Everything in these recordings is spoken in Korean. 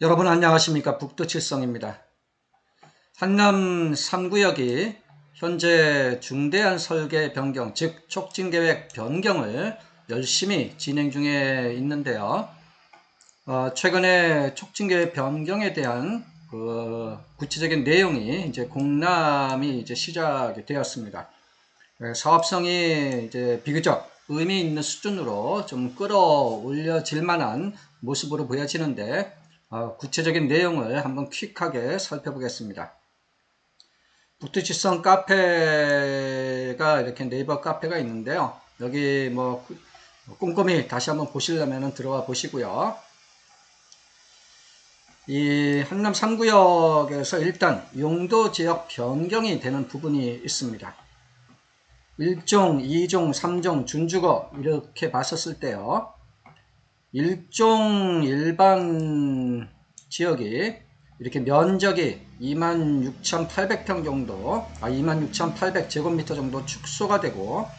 여러분 안녕하십니까. 북두칠성입니다. 한남 3구역이 현재 중대한 설계 변경, 즉 촉진계획 변경을 열심히 진행 중에 있는데요. 최근에 촉진계획 변경에 대한 구체적인 내용이 이제 공람이 이제 시작이 되었습니다. 사업성이 이제 비교적 의미 있는 수준으로 좀 끌어올려질 만한 모습으로 보여지는데, 구체적인 내용을 한번 퀵하게 살펴보겠습니다. 북두칠성 카페가 이렇게 네이버 카페가 있는데요. 여기 뭐 꼼꼼히 다시 한번 보시려면 들어와 보시고요. 이 한남 3구역에서 일단 용도 지역 변경이 되는 부분이 있습니다. 1종, 2종, 3종, 준주거 이렇게 봤었을 때요. 1종 일반 지역이 이렇게 면적이 26,800평 정도, 26,800제곱미터 정도 축소가 되고,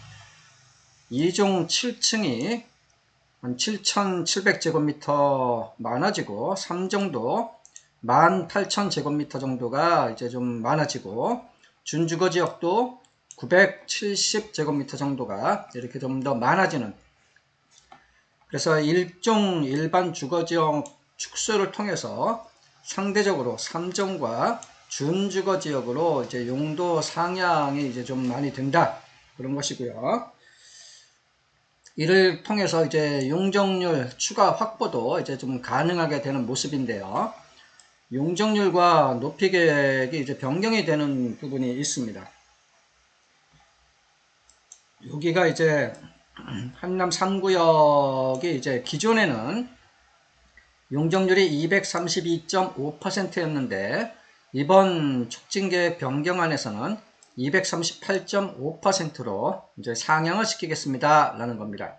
2종 7층이 한 7,700제곱미터 많아지고, 3종도 18,000제곱미터 정도가 이제 좀 많아지고, 준주거 지역도 970제곱미터 정도가 이렇게 좀 더 많아지는, 그래서 1종 일반 주거지역 축소를 통해서 상대적으로 3종과 준주거지역으로 이제 용도 상향이 이제 좀 많이 된다, 그런 것이고요. 이를 통해서 이제 용적률 추가 확보도 이제 좀 가능하게 되는 모습인데요. 용적률과 높이 계획이 이제 변경이 되는 부분이 있습니다. 여기가 이제 한남 3구역이 이제 기존에는 용적률이 232.5%였는데 이번 촉진계획 변경안에서는 238.5%로 이제 상향을 시키겠습니다 라는 겁니다.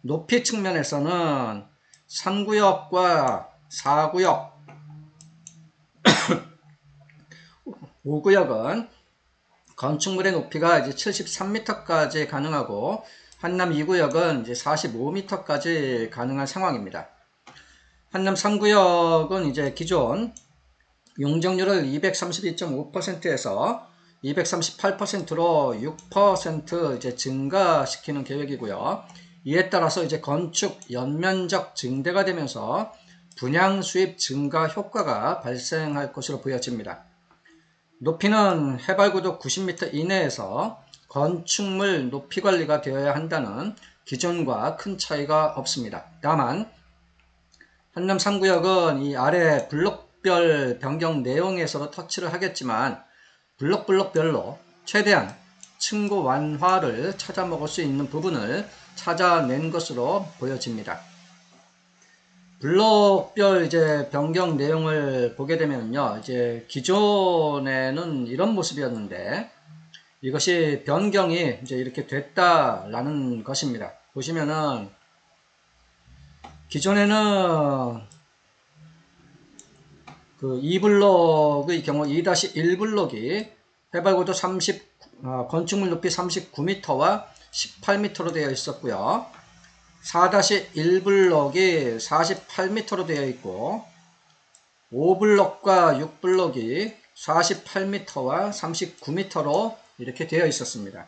높이 측면에서는 3구역과 4구역, 5구역은 건축물의 높이가 이제 73m까지 가능하고, 한남 2구역은 이제 45m까지 가능한 상황입니다. 한남 3구역은 이제 기존 용적률을 232.5%에서 238%로 6% 이제 증가시키는 계획이고요. 이에 따라서 이제 건축 연면적 증대가 되면서 분양 수입 증가 효과가 발생할 것으로 보여집니다. 높이는 해발고도 90m 이내에서 건축물 높이 관리가 되어야 한다는 기존과 큰 차이가 없습니다. 다만 한남 3구역은 이 아래 블록별 변경 내용에서도 터치를 하겠지만 블록별로 최대한 층고 완화를 찾아먹을 수 있는 부분을 찾아낸 것으로 보여집니다. 블록별 이제 변경 내용을 보게 되면요, 이제 기존에는 이런 모습이었는데 이것이 변경이 이제 이렇게 됐다라는 것입니다. 보시면은 기존에는 그 2블록의 경우 2-1블록이 해발고도 건축물 높이 39m와 18m로 되어 있었고요. 4-1블록이 48m로 되어 있고, 5블록과 6블록이 48m와 39m로 이렇게 되어 있었습니다.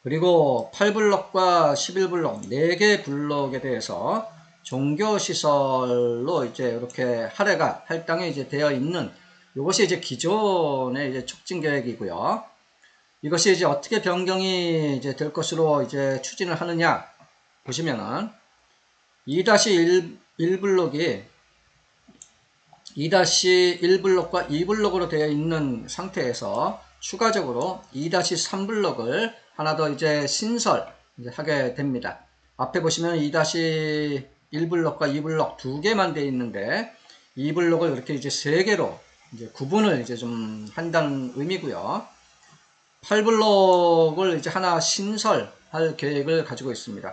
그리고 8블록과 11블록 4개 블록에 대해서 종교시설로 이제 이렇게 할당이 이제 되어 있는, 이것이 이제 기존의 이제 촉진 계획이고요. 이것이 이제 어떻게 변경이 이제 될 것으로 이제 추진을 하느냐 보시면은 2-1블록이 2-1블록과 2블록으로 되어 있는 상태에서 추가적으로 2-3블록을 하나 더 이제 신설하게 됩니다. 앞에 보시면 2-1블록과 2블록 두 개만 되어 있는데 2블록을 이렇게 이제 3개로 이제 구분을 이제 좀 한다는 의미고요. 8블록을 이제 하나 신설할 계획을 가지고 있습니다.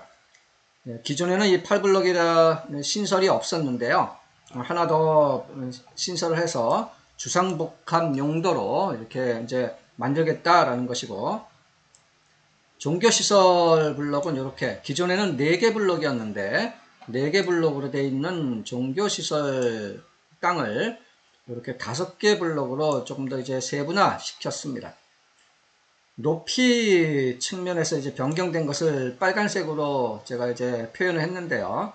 기존에는 이 8블록이라 신설이 없었는데요. 하나 더 신설을 해서 주상복합 용도로 이렇게 이제 만들겠다라는 것이고, 종교시설 블록은 이렇게 기존에는 4개 블록이었는데 4개 블록으로 되어 있는 종교시설 땅을 이렇게 5개 블록으로 조금 더 이제 세분화 시켰습니다. 높이 측면에서 이제 변경된 것을 빨간색으로 제가 이제 표현을 했는데요.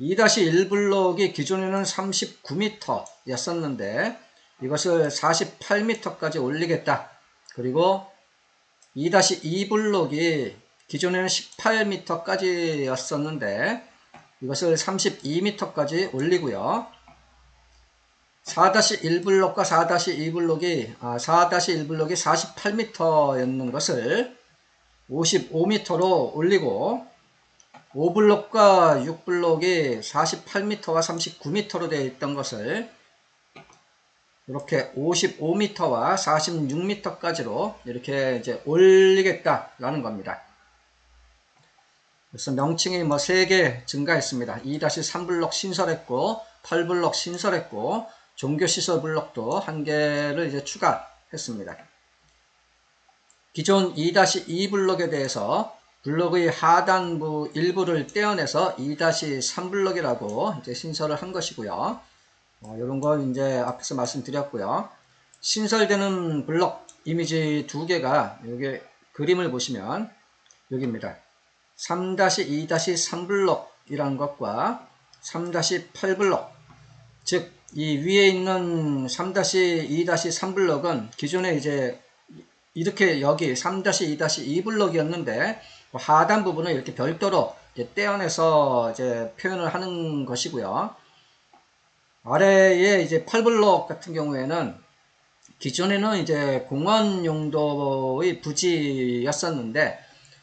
2-1 블록이 기존에는 39m 였었는데 이것을 48m까지 올리겠다. 그리고 2-2 블록이 기존에는 18m까지 였었는데 이것을 32m까지 올리고요. 4-1 블록과 4-2 블록이 4-1 블록이 48m였는 것을 55m로 올리고 5블록과 6블록이 48m와 39m로 되어 있던 것을 이렇게 55m와 46m까지로 이렇게 이제 올리겠다라는 겁니다. 그래서 명칭이 뭐 3개 증가했습니다. 2-3 블록 신설했고 8블록 신설했고 종교시설 블록도 1개를 이제 추가했습니다. 기존 2-2 블록에 대해서 블록의 하단부 일부를 떼어내서 2-3 블록이라고 이제 신설을 한 것이고요. 이런 건 이제 앞에서 말씀드렸고요. 신설되는 블록 이미지 2개가 여기 그림을 보시면 여기입니다. 3-2-3 블록이라는 것과 3-8 블록, 즉 이 위에 있는 3-2-3 블록은 기존에 이제 이렇게 여기 3-2-2 블록이었는데 하단 부분을 이렇게 별도로 이제 떼어내서 이제 표현을 하는 것이고요. 아래에 이제 8블록 같은 경우에는 기존에는 이제 공원 용도의 부지였었는데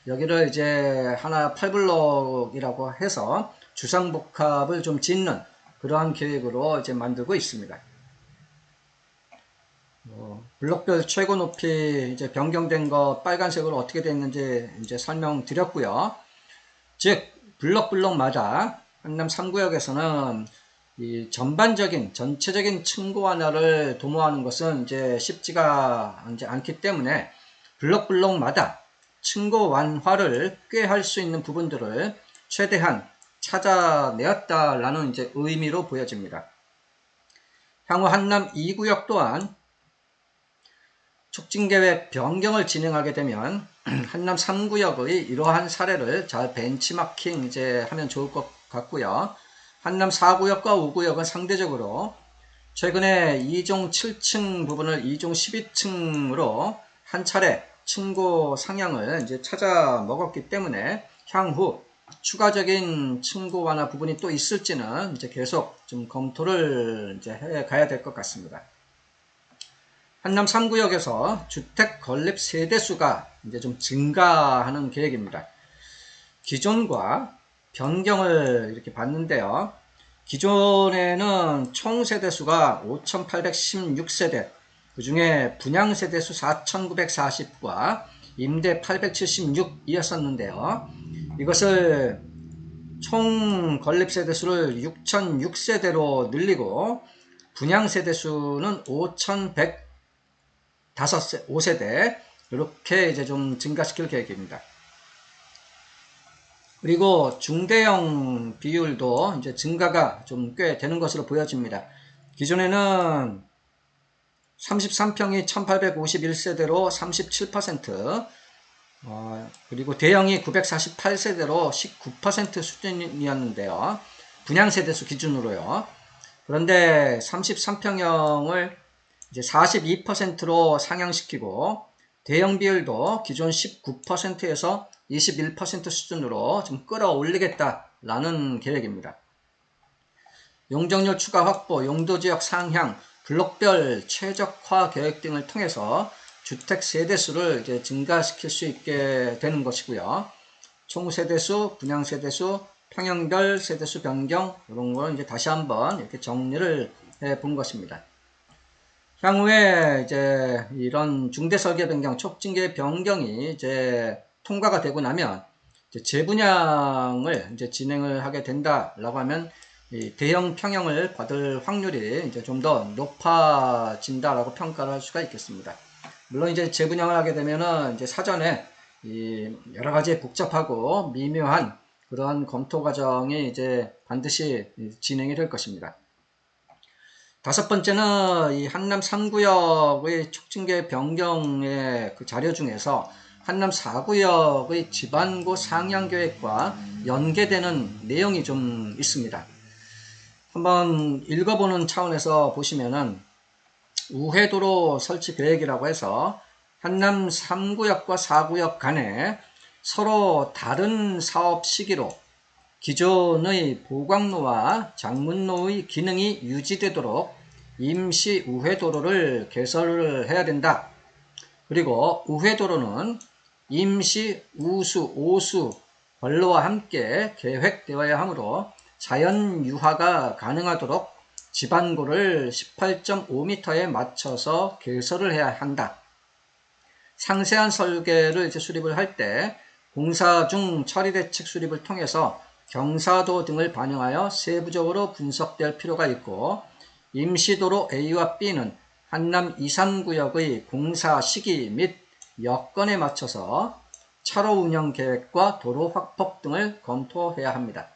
여기를 이제 하나 8블록이라고 해서 주상복합을 좀 짓는 그러한 계획으로 이제 만들고 있습니다. 블록별 최고 높이 이제 변경된 거 빨간색으로 어떻게 됐는지 이제 설명드렸고요. 즉 블록마다 한남 3구역에서는 이 전체적인 층고 완화를 도모하는 것은 이제 쉽지가 이제 않기 때문에 블록마다 층고 완화를 꾀할 수 있는 부분들을 최대한 찾아내었다라는 이제 의미로 보여집니다. 향후 한남 2구역 또한 촉진계획 변경을 진행하게 되면 한남 3구역의 이러한 사례를 잘 벤치마킹 이제 하면 좋을 것 같고요. 한남 4구역과 5구역은 상대적으로 최근에 2종 7층 부분을 2종 12층으로 한 차례 층고 상향을 이제 찾아 먹었기 때문에 향후 추가적인 층고 완화 부분이 또 있을지는 이제 계속 좀 검토를 이제 해 가야 될 것 같습니다. 한남 3구역에서 주택 건립 세대수가 이제 좀 증가하는 계획입니다. 기존과 변경을 이렇게 봤는데요. 기존에는 총 세대수가 5,816세대, 그 중에 분양 세대수 4,940과 임대 876이었었는데요. 이것을 총 건립 세대수를 6,006세대로 늘리고 분양 세대수는 5,105세대 이렇게 이제 좀 증가시킬 계획입니다. 그리고 중대형 비율도 이제 증가가 좀 꽤 되는 것으로 보여집니다. 기존에는 33평이 1851세대로 37%, 그리고 대형이 948세대로 19% 수준이었는데요. 분양세대수 기준으로요. 그런데 33평형을 이제 42%로 상향시키고 대형 비율도 기존 19%에서 21% 수준으로 좀 끌어올리겠다라는 계획입니다. 용적률 추가 확보, 용도지역 상향, 블록별 최적화 계획 등을 통해서 주택 세대수를 이제 증가시킬 수 있게 되는 것이고요. 총 세대수, 분양 세대수, 평형별 세대수 변경 이런 걸 이제 다시 한번 이렇게 정리를 해 본 것입니다. 향후에 이제 이런 중대 설계 변경, 촉진계 변경이 이제 통과가 되고 나면 이제 재분양을 이제 진행을 하게 된다라고 하면 이 대형 평형을 받을 확률이 이제 좀 더 높아진다라고 평가를 할 수가 있겠습니다. 물론 이제 재분양을 하게 되면은 이제 사전에 이 여러 가지 복잡하고 미묘한 그런 검토 과정이 이제 반드시 진행이 될 것입니다. 다섯 번째는 이 한남 3구역의 촉진계획 변경의 그 자료 중에서 한남 4구역의 지반고 상향계획과 연계되는 내용이 좀 있습니다. 한번 읽어보는 차원에서 보시면은 우회도로 설치 계획이라고 해서 한남 3구역과 4구역 간에 서로 다른 사업 시기로 기존의 보광로와 장문로의 기능이 유지되도록 임시 우회도로를 개설을 해야 된다. 그리고 우회도로는 임시 우수, 오수, 벌로와 함께 계획되어야 하므로 자연 유화가 가능하도록 지반고를 18.5m에 맞춰서 개설을 해야 한다. 상세한 설계를 이제 수립을 할 때 공사 중 처리 대책 수립을 통해서 경사도 등을 반영하여 세부적으로 분석될 필요가 있고, 임시도로 A와 B는 한남 2, 3구역의 공사 시기 및 여건에 맞춰서 차로 운영 계획과 도로 확폭 등을 검토해야 합니다.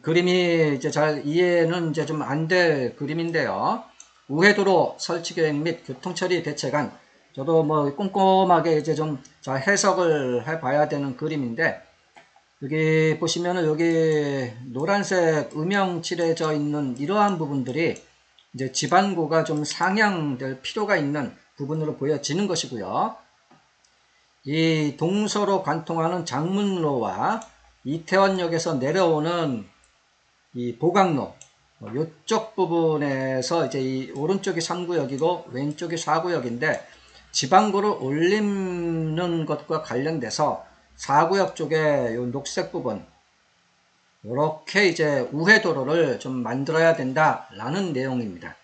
그림이 이제 잘 이해는 이제 좀 안 될 그림인데요. 우회도로 설치 계획 및 교통처리 대책안, 저도 뭐 꼼꼼하게 이제 좀 잘 해석을 해 봐야 되는 그림인데, 여기 보시면은 여기 노란색 음영 칠해져 있는 이러한 부분들이 이제 지반고가 좀 상향될 필요가 있는 부분으로 보여지는 것이고요. 이 동서로 관통하는 장문로와 이태원역에서 내려오는 이 보강로, 이쪽 부분에서 이제 이 오른쪽이 3구역이고 왼쪽이 4구역인데, 지반고를 올리는 것과 관련돼서 4구역 쪽에 요 녹색 부분, 이렇게 이제 우회도로를 좀 만들어야 된다라는 내용입니다.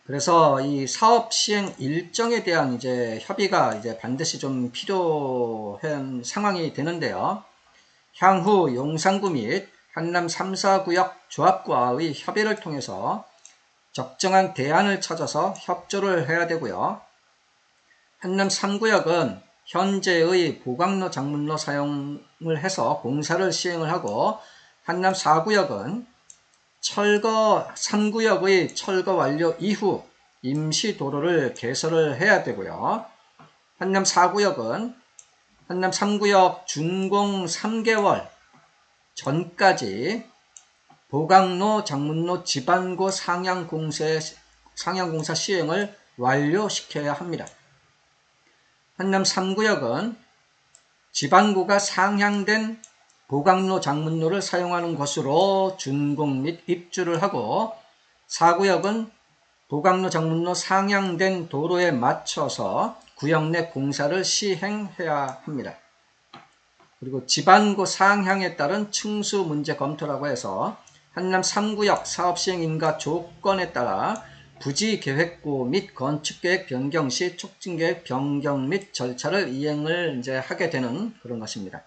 그래서 이 사업 시행 일정에 대한 이제 협의가 이제 반드시 좀 필요한 상황이 되는데요. 향후 용산구 및 한남 3, 4구역 조합과의 협의를 통해서 적정한 대안을 찾아서 협조를 해야 되고요. 한남 3구역은 현재의 보강로 장문로 사용을 해서 공사를 시행을 하고, 한남 4구역은 3구역의 철거 완료 이후 임시 도로를 개설을 해야 되고요. 한남 4구역은 한남 3구역 준공 3개월 전까지 보강로 장문로 지반고 상향공사 시행을 완료시켜야 합니다. 한남 3구역은 지반고가 상향된 보강로 장문로를 사용하는 것으로 준공 및 입주를 하고, 4구역은 보강로 장문로 상향된 도로에 맞춰서 구역 내 공사를 시행해야 합니다. 그리고 지반고 상향에 따른 층수 문제 검토라고 해서 한남 3구역 사업시행 인가 조건에 따라 부지계획고 및 건축계획 변경 시 촉진계획 변경 및 절차를 이행을 이제 하게 되는 그런 것입니다.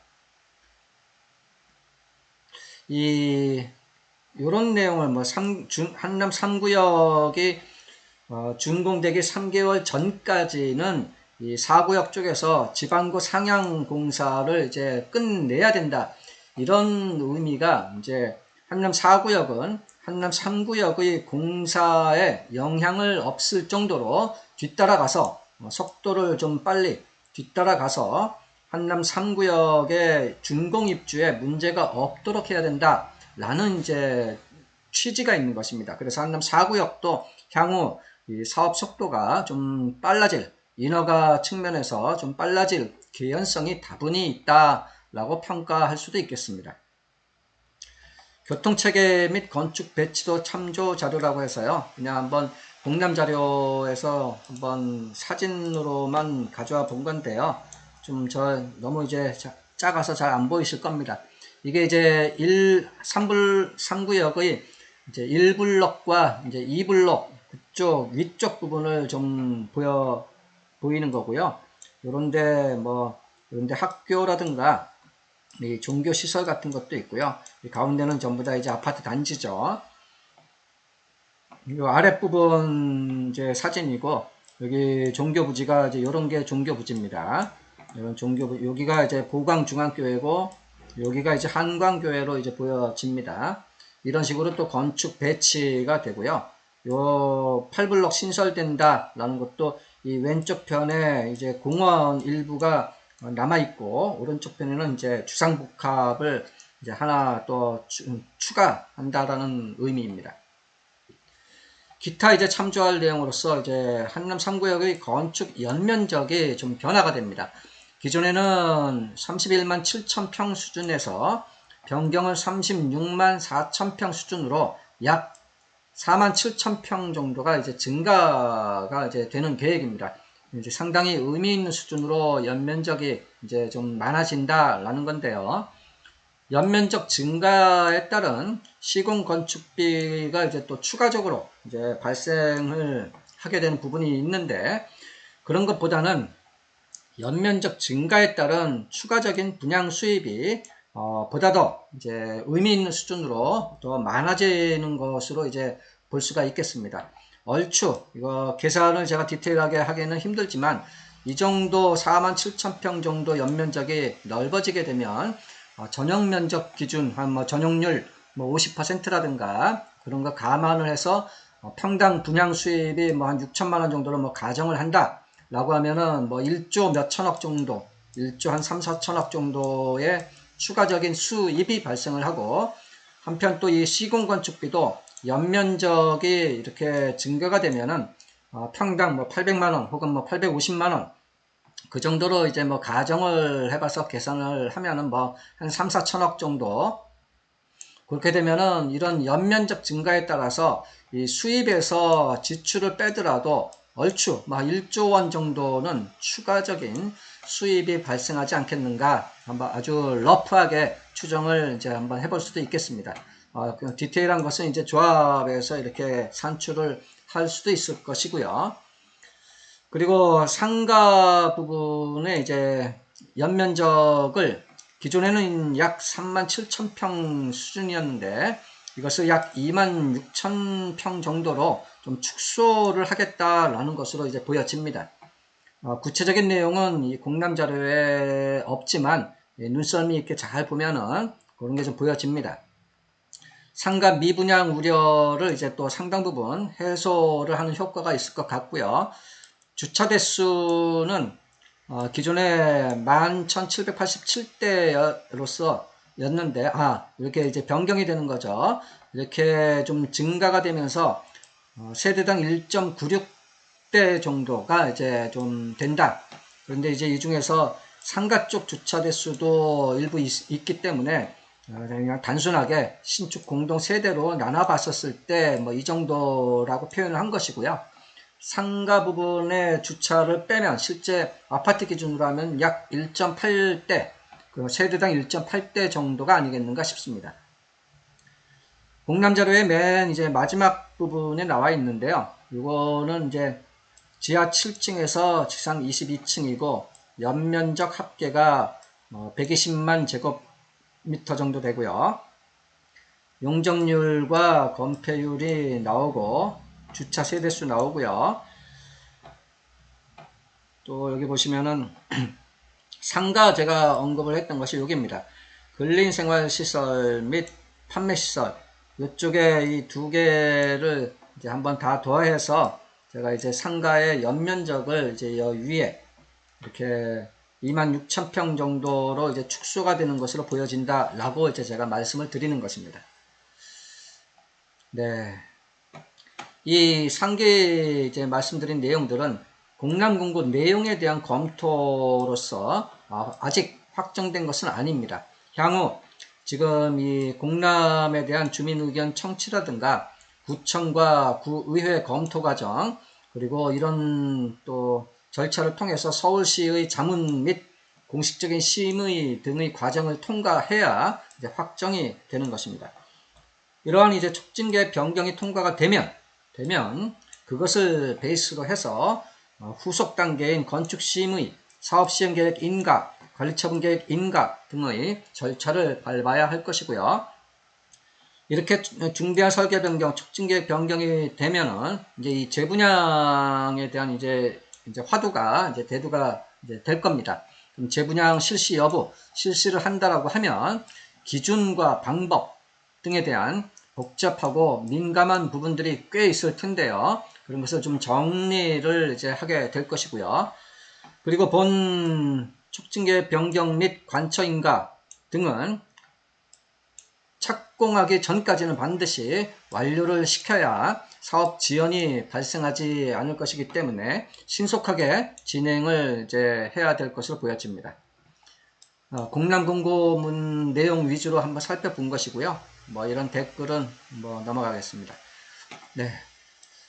요런 내용을 뭐 한남 3구역이 준공되기 3개월 전까지는 이 4구역 쪽에서 지반고 상향 공사를 이제 끝내야 된다. 이런 의미가 이제 한남 4구역은 한남 3구역의 공사에 영향을 없을 정도로 뒤따라가서 속도를 좀 빨리 뒤따라가서 한남 3구역의 준공 입주에 문제가 없도록 해야 된다라는 이제 취지가 있는 것입니다. 그래서 한남 4구역도 향후 이 사업 속도가 좀 빨라질, 인허가 측면에서 좀 빨라질 개연성이 다분히 있다라고 평가할 수도 있겠습니다. 교통체계 및 건축 배치도 참조 자료라고 해서요. 그냥 한번 공람 자료에서 한번 사진으로만 가져와 본 건데요. 좀 너무 이제 작아서 잘 안 보이실 겁니다. 이게 이제 3구역의 이제 1블럭과 이제 2블럭 그쪽 위쪽 부분을 좀 보이는 거고요. 요런데 학교라든가 이 종교시설 같은 것도 있고요. 이 가운데는 전부 다 이제 아파트 단지죠. 이 아랫부분 이제 사진이고, 여기 종교부지가 이제 요런 게 종교부지입니다. 이런 여기가 이제 보광중앙교회고, 여기가 이제 한광교회로 이제 보여집니다. 이런 식으로 또 건축 배치가 되고요. 요 8블럭 신설된다라는 것도 이 왼쪽 편에 이제 공원 일부가 남아있고, 오른쪽 편에는 이제 주상복합을 이제 하나 또 추가한다라는 의미입니다. 기타 이제 참조할 내용으로서 이제 한남 3구역의 건축 연면적이 좀 변화가 됩니다. 기존에는 31만 7천 평 수준에서 변경을 36만 4천 평 수준으로 약 4만 7천 평 정도가 이제 증가가 이제 되는 계획입니다. 이제 상당히 의미 있는 수준으로 연면적이 이제 좀 많아진다라는 건데요. 연면적 증가에 따른 시공 건축비가 이제 또 추가적으로 이제 발생을 하게 되는 부분이 있는데, 그런 것보다는 연면적 증가에 따른 추가적인 분양 수입이 보다 더 이제 의미 있는 수준으로 더 많아지는 것으로 이제 볼 수가 있겠습니다. 얼추 이거 계산을 제가 디테일하게 하기는 힘들지만, 이 정도 4만 7천 평 정도 연면적이 넓어지게 되면 전용 면적 기준 한 뭐 전용률 뭐 50%라든가 그런 거 감안을 해서 평당 분양 수입이 뭐 한 6천만 원 정도로 뭐 가정을 한다 라고 하면은 뭐 1조 몇 천억 정도, 1조 한 3, 4천억 정도의 추가적인 수입이 발생을 하고, 한편 또 이 시공건축비도 연면적이 이렇게 증가가 되면은 평당 뭐 800만 원 혹은 뭐 850만 원 그 정도로 이제 뭐 가정을 해봐서 계산을 하면은 뭐 한 3, 4천억 정도, 그렇게 되면은 이런 연면적 증가에 따라서 이 수입에서 지출을 빼더라도 얼추 막 1조 원 정도는 추가적인 수입이 발생하지 않겠는가, 한번 아주 러프하게 추정을 이제 한번 해볼 수도 있겠습니다. 디테일한 것은 이제 조합에서 이렇게 산출을 할 수도 있을 것이고요. 그리고 상가 부분에 이제 연면적을 기존에는 약 3만 7천 평 수준이었는데, 이것을 약 2만 6천 평 정도로 좀 축소를 하겠다라는 것으로 이제 보여집니다. 구체적인 내용은 이 공람 자료에 없지만 눈썰미 있게 잘 보면은 그런 게 좀 보여집니다. 상가 미분양 우려를 이제 또 상당 부분 해소를 하는 효과가 있을 것 같고요. 주차 대수는 기존에 11,787대로서 였는데, 이렇게 이제 변경이 되는 거죠. 이렇게 좀 증가가 되면서 세대당 1.96대 정도가 이제 좀 된다. 그런데 이제 이 중에서 상가 쪽 주차 대수도 일부 있기 때문에 그냥 단순하게 신축 공동 세대로 나눠 봤었을 때 뭐 이 정도라고 표현을 한 것이고요. 상가 부분의 주차를 빼면 실제 아파트 기준으로 하면 약 1.8대, 세대당 1.8대 정도가 아니겠는가 싶습니다. 공람 자료의 맨 이제 마지막 부분에 나와 있는데요. 이거는 이제 지하 7층에서 지상 22층이고 연면적 합계가 120만 제곱미터 정도 되고요. 용적률과 건폐율이 나오고 주차 세대수 나오고요. 또 여기 보시면은 상가 제가 언급을 했던 것이 여기입니다. 근린생활시설 및 판매시설, 이쪽에 이 두 개를 이제 한번 다 더해서 제가 이제 상가의 연면적을 이제 여 위에 이렇게 26,000평 정도로 이제 축소가 되는 것으로 보여진다 라고 이제 제가 말씀을 드리는 것입니다. 네. 이 상계 이제 말씀드린 내용들은 공람 공고 내용에 대한 검토로서 아직 확정된 것은 아닙니다. 향후 지금 이 공람에 대한 주민 의견 청취라든가 구청과 구의회 검토 과정, 그리고 이런 또 절차를 통해서 서울시의 자문 및 공식적인 심의 등의 과정을 통과해야 이제 확정이 되는 것입니다. 이러한 이제 촉진계획 변경이 통과가 되면 그것을 베이스로 해서 후속 단계인 건축심의, 사업시행계획 인가, 관리처분계획 인가 등의 절차를 밟아야 할 것이고요. 이렇게 중대한 설계 변경, 촉진계획 변경이 되면은 이제 이 재분양에 대한 이제 화두가 이제 대두가 이제 될 겁니다. 재분양 실시 여부, 실시를 한다라고 하면 기준과 방법 등에 대한 복잡하고 민감한 부분들이 꽤 있을 텐데요. 그런 것을 좀 정리를 이제 하게 될 것이고요. 그리고 본 촉진계 변경 및 관처 인가 등은 착공하기 전까지는 반드시 완료를 시켜야 사업 지연이 발생하지 않을 것이기 때문에 신속하게 진행을 이제 해야 될 것으로 보여집니다. 공람공고문 내용 위주로 한번 살펴본 것이고요. 뭐 이런 댓글은 뭐 넘어가겠습니다. 네.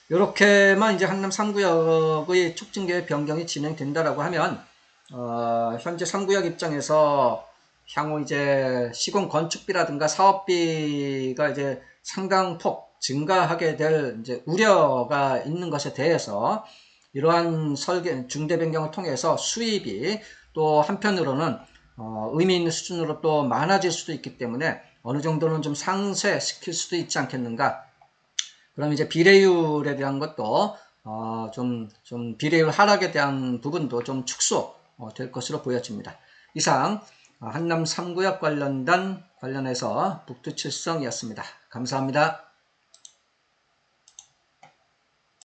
이렇게만 이제 한남 3구역의 촉진계 변경이 진행된다라고 하면, 현재 3구역 입장에서 향후 이제 시공 건축비라든가 사업비가 이제 상당폭 증가하게 될 이제 우려가 있는 것에 대해서 이러한 설계, 중대 변경을 통해서 수입이 또 한편으로는 의미 있는 수준으로 또 많아질 수도 있기 때문에 어느 정도는 좀 상쇄시킬 수도 있지 않겠는가. 그럼 이제 비례율에 대한 것도 좀 비례율 하락에 대한 부분도 좀 축소 될 것으로 보여집니다. 이상 한남 3구역 관련해서 북두칠성이었습니다. 감사합니다.